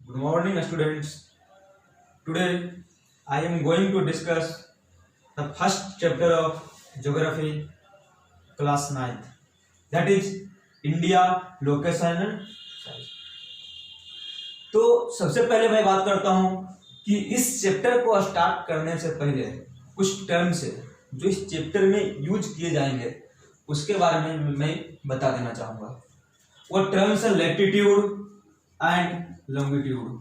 Good morning, students. Today, I am going to discuss the first chapter of Geography, class 9th. That is India, location and size. तो सबसे पहले मैं बात करता हूँ कि इस चैप्टर को स्टार्ट करने से पहले कुछ टर्म्स है जो इस चैप्टर में यूज किए जाएंगे उसके बारे में मैं बता देना चाहूँगा। वो टर्म्स है latitude and longitude.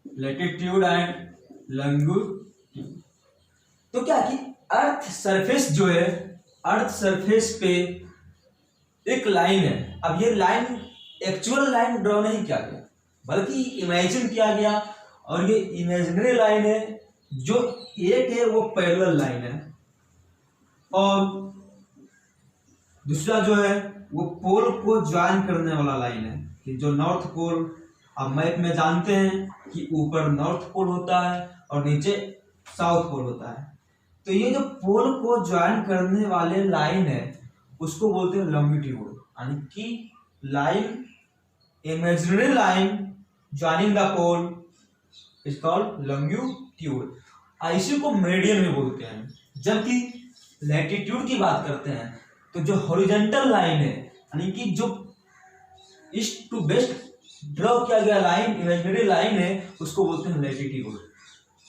Latitude and longitude तो क्या कि अर्थ सरफेस जो है, अर्थ सरफेस पे एक लाइन है। अब ये लाइन एक्चुअल लाइन ड्रॉ नहीं किया गया बल्कि इमेजिन किया गया, और ये इमेजिनरी लाइन है। जो एक है वो पैरेलल लाइन है और दूसरा जो है वो पोल को ज्वाइन करने वाला लाइन है। कि जो नॉर्थ पोल, आप मैप में जानते हैं कि ऊपर नॉर्थ पोल होता है और नीचे साउथ पोल होता है। तो ये जो पोल को ज्वाइन करने वाले लाइन है उसको बोलते हैं लॉन्गिट्यूड, यानी कि line, imaginary line joining the pole is called longitude. इसी को मेरिडियन में बोलते हैं। जबकि लैटिट्यूड की बात करते हैं तो जो हॉरिजॉन्टल लाइन है, यानी कि जो ईस्ट टू वेस्ट ड्रॉ किया गया लाइन, इमेजिनरी लाइन है, उसको बोलते हैं लैटिट्यूड।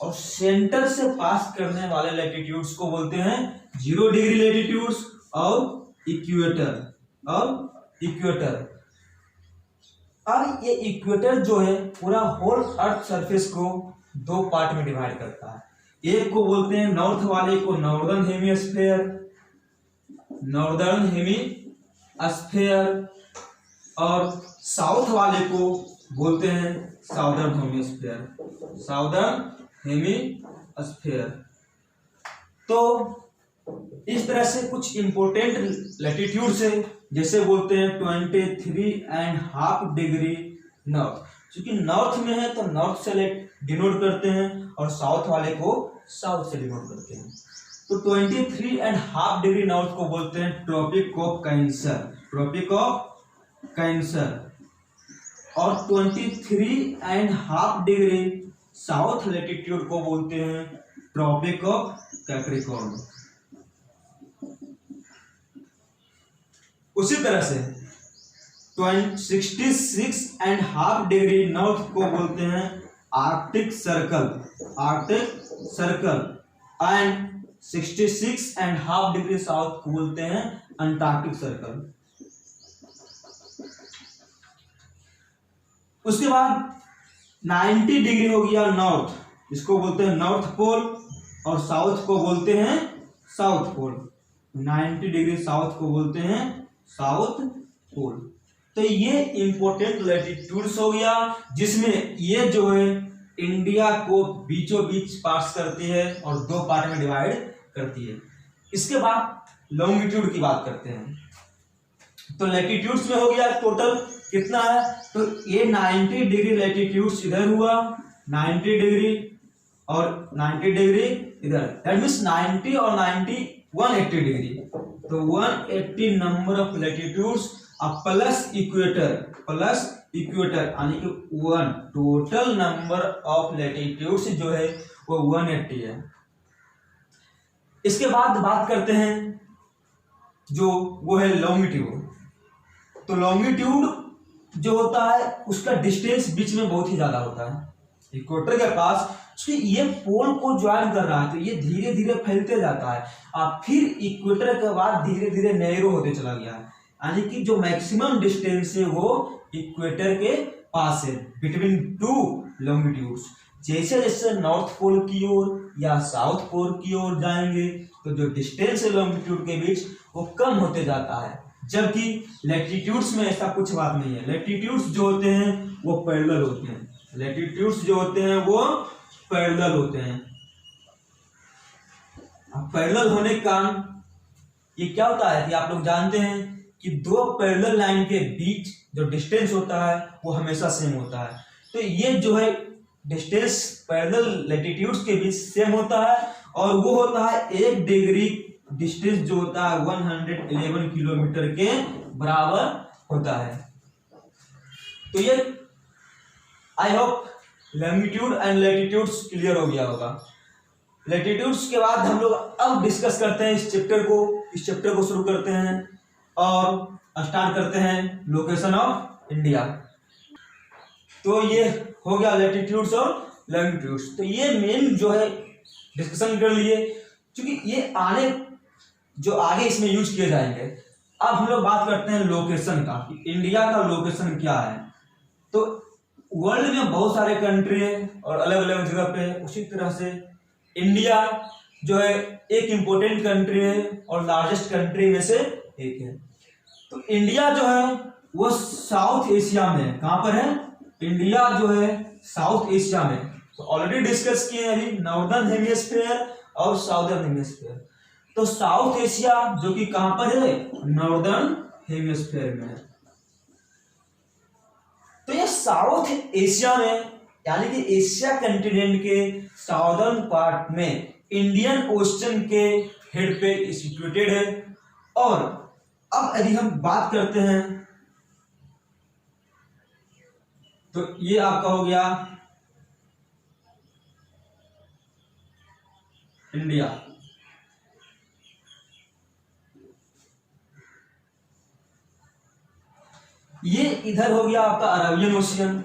और सेंटर से पास करने वाले लैटिट्यूड्स को बोलते हैं 0 डिग्री लैटिट्यूड्स और इक्वेटर। अब ये इक्वेटर जो है पूरा होल अर्थ सरफेस को दो पार्ट में डिवाइड करता है। एक को बोलते हैं नॉर्थ वाले को नॉर्दर्न हेमिस्फीयर और साउथ वाले को बोलते हैं साउदर्न हेमिस्फीयर। तो इस तरह से कुछ इंपॉर्टेंट लैटिट्यूड्स है, जैसे बोलते हैं 23.5 डिग्री नॉर्थ। क्योंकि नॉर्थ में है तो नॉर्थ से डिनोट करते हैं और साउथ वाले को साउथ से डिनोट करते हैं। तो 23.5 डिग्री नॉर्थ को बोलते हैं ट्रॉपिक ऑफ कैंसर और 23.5 डिग्री साउथ लैटिट्यूड को बोलते हैं ट्रॉपिक ऑफ कैप्रिकॉर्न। उसी तरह से 66.5 डिग्री नॉर्थ को बोलते हैं Arctic circle and 66.5 degree south को बोलते हैं अंटार्कटिक सर्कल। उसके बाद 90 डिग्री हो गया नॉर्थ, इसको बोलते हैं नॉर्थ पोल, और साउथ को बोलते हैं साउथ पोल। 90 डिग्री साउथ को बोलते हैं साउथ पोल। तो ये इंपॉर्टेंट लैटिट्यूड्स हो गया, जिसमें ये जो है इंडिया को बीचों बीच पास करती है और दो पार्ट में डिवाइड करती है। इसके बाद लॉन्गिट्यूड की बात करते हैं। तो लैटिट्यूड्स में हो गया टोटल कितना है, तो ये 90 डिग्री लैटिट्यूड्स इधर हुआ, 90 डिग्री और 90 डिग्री इधर, दैट मीन्स 90 और 90 180 डिग्री। तो 180 number of latitudes plus equator यानी कि 1 टोटल नंबर ऑफ लैटिट्यूड्स जो है वो 180 है। इसके बाद बात करते हैं जो वो है लॉन्गिट्यूड। तो लॉन्गिट्यूड जो होता है उसका डिस्टेंस बीच में बहुत ही ज्यादा होता है इक्वेटर के पास। ये पोल को ज्वाइन कर रहा है तो ये धीरे धीरे फैलते जाता है, और फिर इक्वेटर के बाद धीरे धीरे नैरो होते चला गया है। यानी कि जो मैक्सिमम डिस्टेंस है वो इक्वेटर के पास है बिटवीन टू लॉन्गिट्यूड्स। जैसे जैसे नॉर्थ पोल की ओर या साउथ पोल की ओर जाएंगे तो जो डिस्टेंस है लॉन्गिट्यूड के बीच वो कम होते जाता है। जबकि लैटिट्यूड्स में ऐसा कुछ बात नहीं है। लैटिट्यूड्स जो होते हैं वो पैरेलल होते हैं। अब पैरेलल होने के कारण ये क्या होता है कि आप लोग जानते हैं कि दो पैरेलल लाइन के बीच जो डिस्टेंस होता है वो हमेशा सेम होता है। तो ये जो है डिस्टेंस पैरेलल लैटिट्यूड्स के बीच सेम होता है, और वो होता है 1 डिग्री डिस्टेंस जो होता है 111 किलोमीटर के बराबर होता है। तो ये I hope longitude and latitudes clear हो गया होगा। लैटिट्यूड्स के बाद हम लोग अब डिस्कस करते हैं इस चैप्टर को शुरू करते हैं और स्टार्ट करते हैं लोकेशन ऑफ इंडिया। तो ये हो गया लैटिट्यूड्स और लैंगिट्यूड्स। तो ये मेन जो है डिस्कशन कर लिए, क्योंकि ये आगे इसमें यूज किए जाएंगे। अब हम लोग बात करते हैं लोकेशन का, कि इंडिया का लोकेशन क्या है। तो वर्ल्ड में बहुत सारे कंट्री है और अलग अलग जगह पे, उसी तरह से इंडिया जो है एक इम्पोर्टेंट कंट्री है और लार्जेस्ट कंट्री में से एक है। तो इंडिया जो है वो साउथ एशिया में है। कहां पर है? इंडिया जो है साउथ एशिया में। तो ऑलरेडी डिस्कस किए हैं अभी नॉर्दर्न हेमिस्फीयर और साउदर्न हेमिस्फीयर। तो साउथ एशिया जो कि कहां पर है? नॉर्दर्न हेमिस्फीयर में है। तो ये साउथ एशिया में, यानी कि एशिया कंटिनेंट के साउदर्न पार्ट में इंडियन ओशन के हेड पे सिचुएटेड है। और अब यदि हम बात करते हैं तो ये आपका हो गया इंडिया। ये इधर हो गया आपका अरेबियन ओशियन,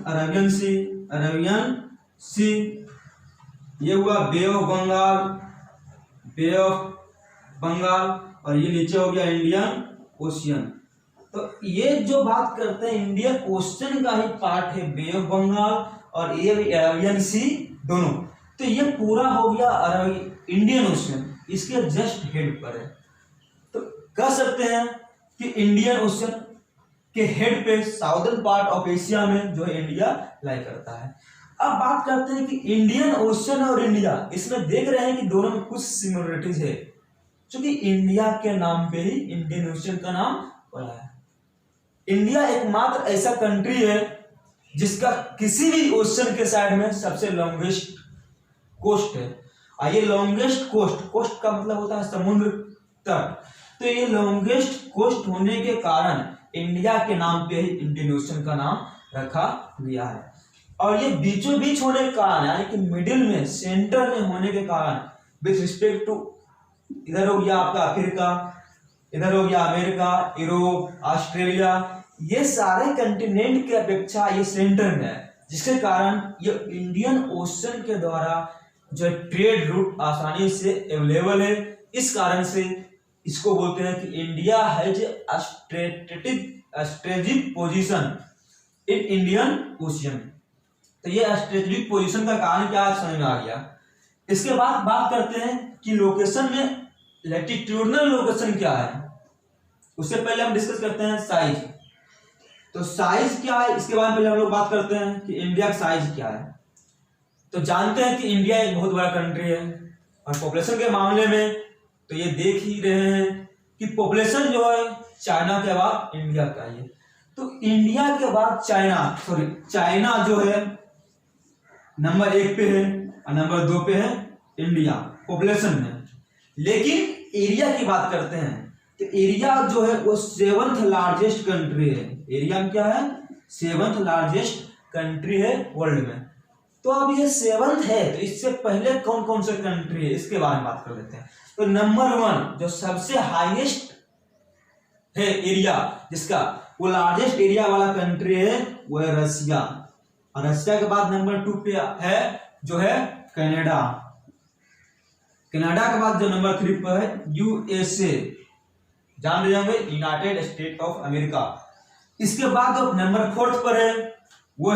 अरेबियन सी। ये हुआ बे ऑफ बंगाल और ये नीचे हो गया इंडियन ओशियन। तो ये जो बात करते हैं इंडियन ओशन का ही पार्ट है बे ऑफ बंगाल और ये अरेबियन सी दोनों। तो ये पूरा हो गया इंडियन ओशन, इसके जस्ट हेड पर है। तो कह सकते हैं कि इंडियन ओशन के हेड पे साउदर्न पार्ट ऑफ एशिया में जो है इंडिया लाई करता है। अब बात करते हैं कि इंडियन ओशन और इंडिया, इसमें देख रहे हैं कि दोनों में कुछ सिमिलरिटीज है, क्योंकि इंडिया के नाम पे ही इंडियन ओशन का नाम पड़ा है। इंडिया एकमात्र ऐसा कंट्री है जिसका किसी भी ओशन के साइड में सबसे लॉन्गेस्ट कोस्ट है। और ये लॉन्गेस्ट कोस्ट का मतलब होता है समुद्र तट। तो ये लॉन्गेस्ट कोस्ट होने के कारण इंडिया के नाम पे ही इंडियन ओशन का नाम रखा गया है। और ये बीचों बीच होने के कारण, यानी कि मिडिल में, सेंटर में होने के कारण, विथ रिस्पेक्ट टू, इधर हो गया आपका अफ्रीका, इधर हो गया अमेरिका, यूरोप, ऑस्ट्रेलिया, ये सारे कंटिनेंट के अपेक्षा ये सेंटर में है, जिसके कारण ये इंडियन ओशन के द्वारा जो ट्रेड रूट आसानी से अवेलेबल है। इस कारण से इसको बोलते हैं कि India has a strategic position in Indian ocean. तो ये स्ट्रेटेजिक पोजीशन का कारण क्या समझ में आ गया। इसके बाद बात करते हैं कि लोकेशन में लैटिट्यूडनल लोकेशन क्या है। उससे पहले हम डिस्कस करते हैं साइज। तो साइज क्या है, इसके बारे में पहले हम लोग बात करते हैं कि इंडिया का साइज क्या है। तो जानते हैं कि इंडिया एक बहुत बड़ा कंट्री है और पॉपुलेशन के मामले में तो ये देख ही रहे हैं कि पॉपुलेशन जो है चाइना के बाद इंडिया का है। तो इंडिया के बाद चाइना जो है नंबर 1 पे है और नंबर 2 पे है इंडिया पॉपुलेशन में। लेकिन एरिया की बात करते हैं तो एरिया जो है वो 7th लार्जेस्ट कंट्री है। एरिया में क्या है? 7th लार्जेस्ट कंट्री है वर्ल्ड में। तो अब ये 7th है, तो इससे पहले कौन कौन से कंट्री है इसके बारे में बात कर लेते हैं। तो नंबर 1 जो सबसे हाईएस्ट है एरिया जिसका, वो लार्जेस्ट एरिया वाला कंट्री है वो है रसिया। और रसिया के बाद नंबर 2 पे है जो है कनाडा। कनाडा के बाद जो नंबर 3 पर है यूएसए, जान रहे होंगे यूनाइटेड स्टेट ऑफ अमेरिका। इसके बाद जो नंबर 4 पर है वो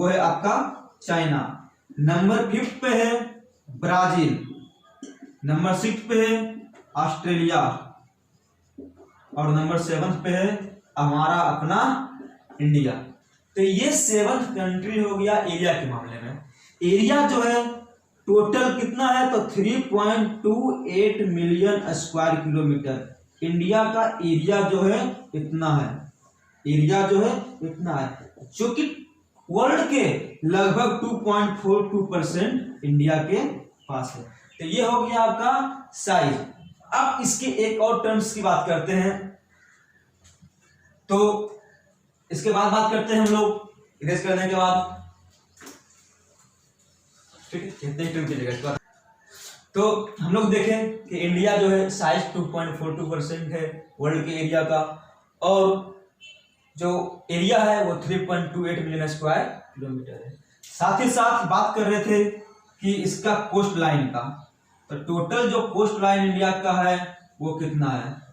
है आपका चाइना। नंबर 5 पे है ब्राजील। नंबर 6 पे है ऑस्ट्रेलिया और नंबर 7 पे है हमारा अपना इंडिया। तो ये 7th कंट्री हो गया एरिया के मामले में। एरिया जो है टोटल कितना है तो 3.28 मिलियन स्क्वायर किलोमीटर। इंडिया का एरिया जो है इतना है, जो कि वर्ल्ड के लगभग 2.42% इंडिया के पास है। तो ये हो गया आपका साइज। अब इसके एक और टर्म्स की बात करते हैं। तो इसके बाद बात करते हैं हम लोग इरेज करने के बाद, ठीक है, कितने टर्म चलेगा इसके बाद। तो हम लोग देखें कि इंडिया जो है साइज 2.42% है वर्ल्ड के एरिया का, और जो एरिया है वो 3.28 मिलियन स्क्वायर किलोमीटर है। साथ ही साथ बात कर रहे थे कि इसका कोस्ट लाइन का, तो टोटल जो कोस्ट लाइन इंडिया का है वो कितना है।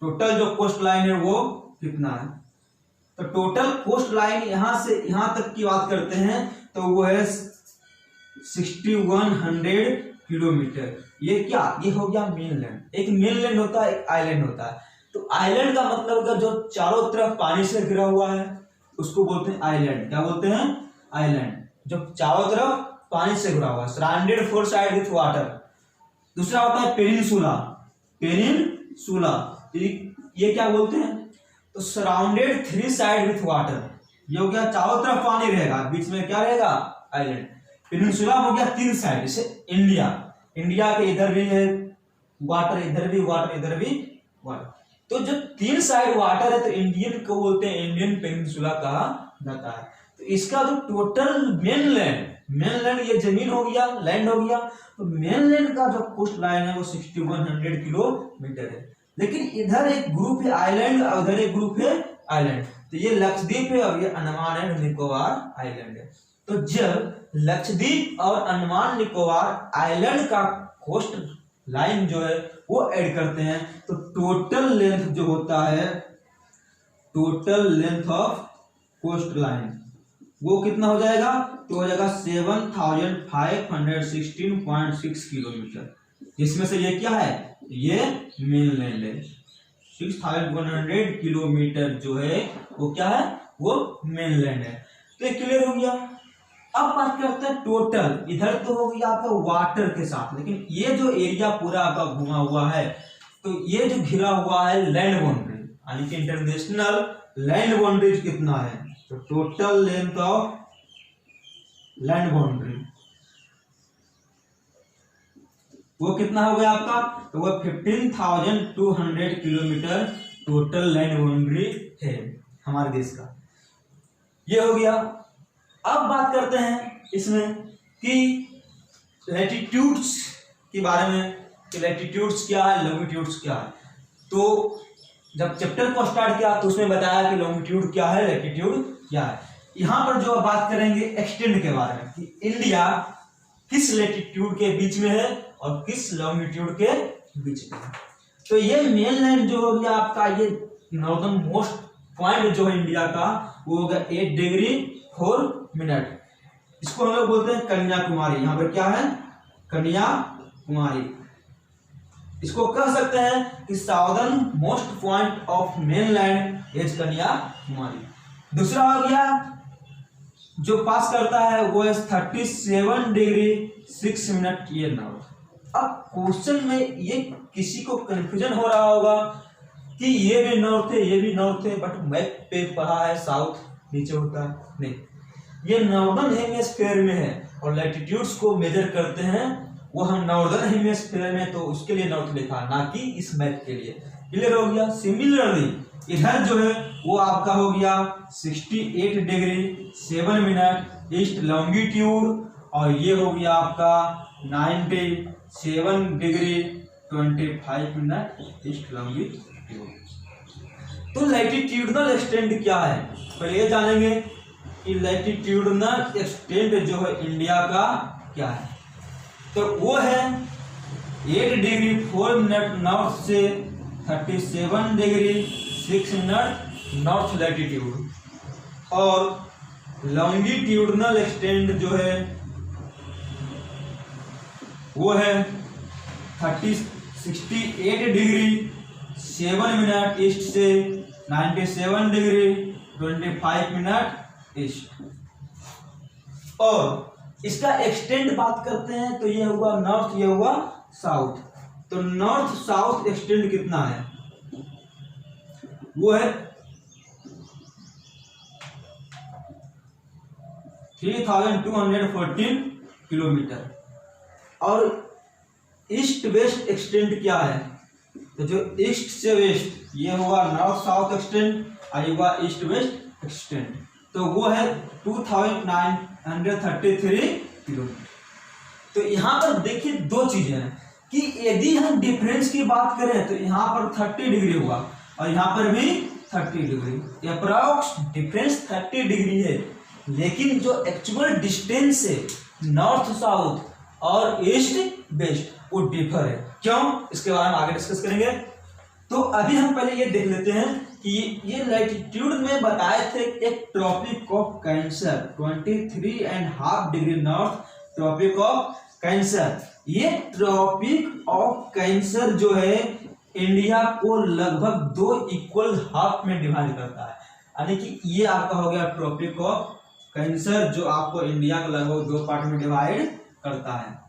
टोटल जो कोस्ट लाइन है वो कितना है, तो टोटल कोस्ट लाइन यहां से यहां तक की बात करते हैं तो वो है 6100 किलोमीटर। ये क्या, ये हो गया मेनलैंड। एक मेनलैंड होता है, एक आइलैंड होता है। तो आइलैंड का मतलब का जो चारों तरफ पानी से घिरा हुआ है उसको बोलते हैं आइलैंड। क्या बोलते हैं, आइलैंड। जो चारों तरफ पानी से घिरा हुआ है, surrounded four side with water. दूसरा होता है पेनिनसुला। पेनिनसुला ये क्या बोलते हैं, तो surrounded three side with water. ये हो गया चारों तरफ पानी रहेगा, बीच में क्या रहेगा, आइलैंड। पेनिनसुला हो गया तीन साइड, जैसे इंडिया, इंडिया के इधर भी है वाटर, इधर भी वाटर, इधर भी वाटर। तो जो तीन साइड वाटर है तो इंडियन को बोलते हैं इंडियन पेनिनसुला कहा जाता है। तो इसका जो टोटल मेनलैंड ये जमीन हो गया, लैंड हो गया, तो मेनलैंड का जो कोस्ट लाइन है वो 6100 किलोमीटर है। लेकिन इधर एक ग्रुप है आइलैंड और उधर एक ग्रुप है आइलैंड। तो ये लक्षद्वीप है और ये अंडमान एंड निकोबार आइलैंड है। तो जब लक्षद्वीप और अंडमान निकोबार आइलैंड का कोस्ट लाइन जो है वो ऐड करते हैं तो टोटल लेंथ जो होता है, total length of coast line वो कितना हो जाएगा, तो हो जाएगा 7516.6 किलोमीटर। जिसमें से ये क्या है, ये मेनलैंड है। 6100 किलोमीटर जो है वो क्या है, वो मेनलैंड है। तो ये क्लियर हो गया। अब बात करते हैं टोटल, इधर तो हो गया आपका वाटर के साथ, लेकिन ये जो एरिया पूरा आपका घुमा हुआ है तो ये जो घिरा हुआ है लैंड बाउंड्री, यानी कि इंटरनेशनल लैंड बाउंड्री कितना है, तो total length of land boundary वो कितना हो गया आपका, तो वो 15,200 किलोमीटर टोटल लैंड बाउंड्री है हमारे देश का। ये हो गया। अब बात करते हैं इसमें कि लैटिट्यूड्स के बारे में, कि लैटिट्यूड्स क्या है, लॉन्गिट्यूड्स क्या है। तो जब चैप्टर को स्टार्ट किया तो उसमें बताया कि लॉन्गिट्यूड क्या है, लैटिट्यूड क्या है। यहाँ पर जो बात करेंगे एक्सटेंड के बारे में, कि इंडिया किस लैटिट्यूड के बीच में है और किस लॉन्गिट्यूड के बीच में है। तो ये मेनलैंड जो हो गया आपका, ये नॉर्दर्न मोस्ट पॉइंट जो है इंडिया का वो हो गया 8 डिग्री 4 मिनट। इसको हम लोग बोलते हैं कन्याकुमारी। यहाँ पर क्या है, कन्याकुमारी। इसको कह सकते हैं कि southern most point of mainland is Kanyakumari. दूसरा हो गया जो पास करता है वो है 37 डिग्री 6 मिनट ये नॉर्थ। अब क्वेश्चन में ये किसी को कंफ्यूजन हो रहा होगा कि ये भी नॉर्थ है, ये भी नॉर्थ है, बट मैप पे पढ़ा है साउथ नीचे होता है, नहीं, ये नॉर्दर्न हेमिस्फीयर में है और लैटिट्यूड्स को मेजर करते हैं वो हम नॉर्दर्न हेमिस्फीयर में, तो उसके लिए नॉर्थ लिखा, ना कि इस मैप के लिए। क्लियर हो गया। सिमिलरली इधर जो है वो आपका हो गया 68 डिग्री 7 मिनट ईस्ट लॉन्गिट्यूड, और ये हो गया आपका 97 डिग्री 25 मिनट ईस्ट लॉन्गिट्यूड। तो लैटिट्यूडनल एक्सटेंट क्या है, पहले ये जानेंगे कि लैटिट्यूडनल एक्सटेंट जो है इंडिया का क्या है। तो वो है 8 डिग्री 4 मिनट नॉर्थ से 37 डिग्री 6 मिनट नॉर्थ लैटिट्यूड, और लॉन्गिट्यूडनल एक्सटेंट जो है वो है 68 डिग्री 7 मिनट ईस्ट से 97 डिग्री 25 मिनट ईस्ट। और इसका एक्सटेंट बात करते हैं तो ये हुआ नॉर्थ, ये हुआ साउथ। तो नॉर्थ साउथ एक्सटेंट कितना है, वो है 3214 किलोमीटर। और ईस्ट वेस्ट एक्सटेंट क्या है, तो जो ईस्ट से वेस्ट ये हुआ नॉर्थ साउथ एक्सटेंट और ये हुआ ईस्ट वेस्ट एक्सटेंट, तो वो है 2933 किलोमीटर। तो यहाँ पर देखिए दो चीजें हैं कि यदि हम डिफरेंस की बात करें तो यहाँ पर 30 डिग्री हुआ और यहाँ पर भी 30 डिग्री, अप्रॉक्स डिफरेंस 30 डिग्री है, लेकिन जो एक्चुअल डिस्टेंस है नॉर्थ साउथ और ईस्ट वेस्ट वो डिफर है। क्यों, इसके बारे में आगे डिस्कस करेंगे। तो अभी हम पहले ये देख लेते हैं कि ये लैटिट्यूड में बताए थे एक Tropic of Cancer 23.5 degree north, Tropic of Cancer. ये ट्रॉपिक ऑफ कैंसर जो है इंडिया को लगभग 2 इक्वल हाफ में डिवाइड करता है, यानी कि ये आपका हो गया ट्रॉपिक ऑफ कैंसर जो आपको इंडिया को लगभग 2 पार्ट में डिवाइड करता है।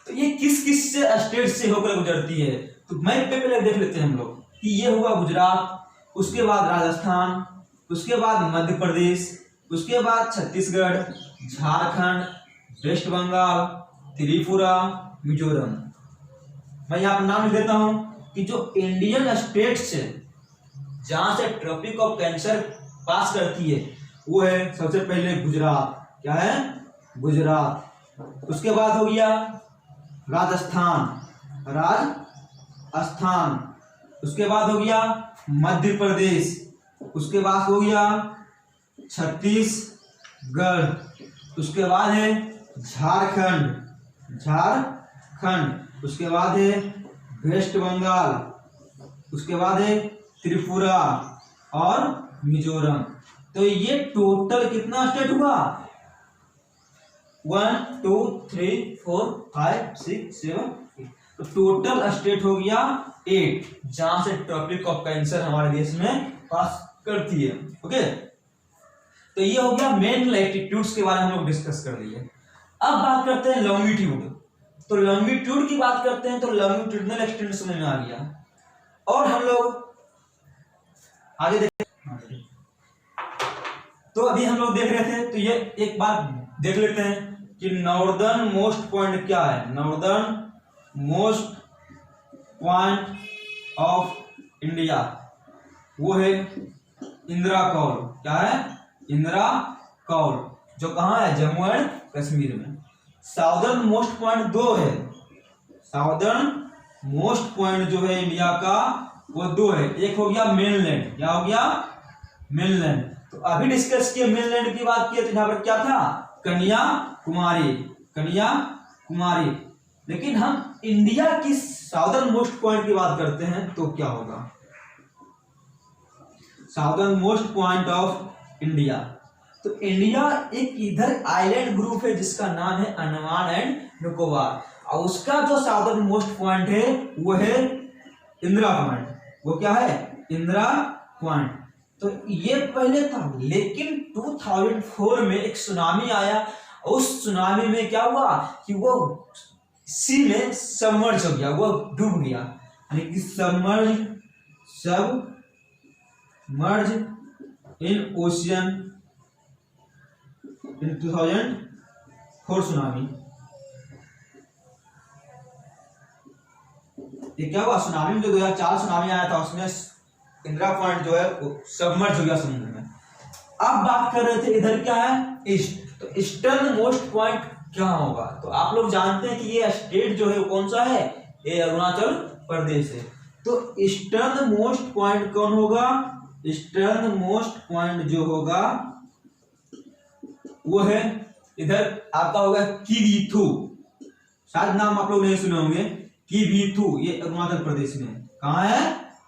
तो ये किस किस से स्टेट से होकर गुजरती है, तो मैप पे पहले देख लेते हैं हम लोग कि ये हुआ गुजरात, उसके बाद राजस्थान, उसके बाद मध्य प्रदेश, उसके बाद छत्तीसगढ़, झारखंड, वेस्ट बंगाल, त्रिपुरा, मिजोरम। मैं यहाँ पर नाम लिख देता हूं कि जो इंडियन स्टेट्स है जहां से ट्रॉपिक ऑफ कैंसर पास करती है वो है सबसे पहले गुजरात, क्या है गुजरात, उसके बाद हो गया राजस्थान, उसके बाद हो गया मध्य प्रदेश, उसके बाद हो गया छत्तीसगढ़, उसके बाद है झारखंड, उसके बाद है वेस्ट बंगाल, उसके बाद है त्रिपुरा और मिजोरम। तो ये टोटल कितना स्टेट हुआ, 1 2 3 4 5 6 7 8, तो टोटल स्टेट हो गया 8 जहां से ट्रॉपिक ऑफ कैंसर हमारे देश में पास करती है। ओके, तो ये हो गया मेन लैटिट्यूड्स के बारे में हम लोग डिस्कस कर लिए। अब बात करते हैं लॉन्गिट्यूड। तो लॉन्गिट्यूड की बात करते हैं तो लॉन्गिट्यूडनल एक्सटेंट समझ में आ गया। और हम लोग आगे देखें, तो अभी हम लोग देख रहे थे तो ये एक बात देख लेते हैं कि नॉर्दर्न मोस्ट पॉइंट क्या है। Northern most point of India वो है इंदिरा कौल, क्या है इंदिरा कौल, जो कहाँ है जम्मू एंड कश्मीर में। साउदर्न मोस्ट पॉइंट 2 है, साउदर्न मोस्ट पॉइंट जो है इंडिया का वो 2 है। एक हो गया मेनलैंड, क्या हो गया मेनलैंड, तो अभी डिस्कस किया मेनलैंड की बात की तो यहाँ पर क्या था कन्याकुमारी, कन्याकुमारी। लेकिन हम इंडिया की साउदर्न मोस्ट पॉइंट की बात करते हैं तो क्या होगा, southern most point of India. तो इंडिया एक इधर आइलैंड ग्रुप है जिसका नाम है अंडमान एंड निकोबार, और उसका जो साउदर्न मोस्ट पॉइंट है वो है इंदिरा पॉइंट, वो क्या है इंदिरा पॉइंट। तो ये पहले था, लेकिन 2004 में एक सुनामी आया, उस सुनामी में क्या हुआ कि वो सी में सबमर्ज हो गया, वो डूब गया, यानी कि सबमर्ज इन ओशियन इन 2004 सुनामी। ये क्या हुआ सुनामी में, जो 2004 सुनामी आया था उसमें इंदिरा पॉइंट जो है सबमर्ज हो गया समुद्र में। अब बात कर रहे थे इधर क्या है ईस्ट, तो ईस्टर्न मोस्ट पॉइंट क्या होगा, तो आप लोग जानते हैं कि ये स्टेट जो है कौन सा है, ये अरुणाचल प्रदेश है। तो ईस्टर्न मोस्ट पॉइंट कौन होगा, ईस्टर्न मोस्ट पॉइंट जो होगा वो है इधर आपका होगा किवीथू, शायद नाम आप लोग नहीं सुने होंगे, किवीथू, ये अरुणाचल प्रदेश में है। कहाँ है,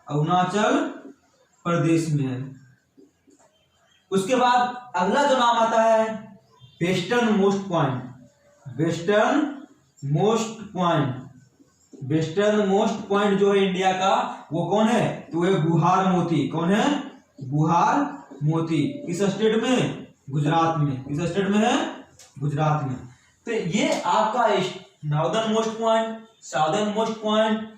अरुणाचल प्रदेश में है। उसके बाद अगला जो नाम आता है western most point, western most point, western most point जो है इंडिया का वो कौन है, तो वो गुहार मोती, कौन है गुहार मोती, किस स्टेट में, गुजरात में, किस स्टेट में है, गुजरात में। तो ये आपका northern most point, southern most point.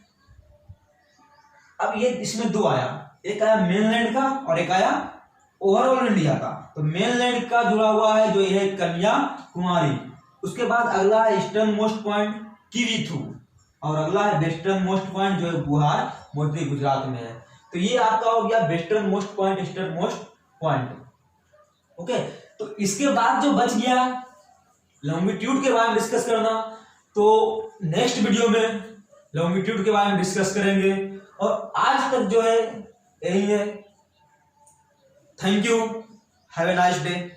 अब ये इसमें 2 आया, एक आया मेनलैंड का और एक आया ओवरऑल इंडिया का। तो मेनलैंड का जुड़ा हुआ है जो ये है कन्याकुमारी, उसके बाद अगला है ईस्टर्न मोस्ट पॉइंट किवीथू, और अगला है वेस्टर्न मोस्ट पॉइंट जो है बुहार मोती गुजरात में है। तो ये आपका हो गया western most point, eastern most point. Okay, तो इसके बाद जो बच गया लॉन्गिट्यूड के बारे में डिस्कस करना, तो नेक्स्ट वीडियो में लॉन्गिट्यूड के बारे में डिस्कस करेंगे। और आज तक जो है यही है। Thank you, have a nice day.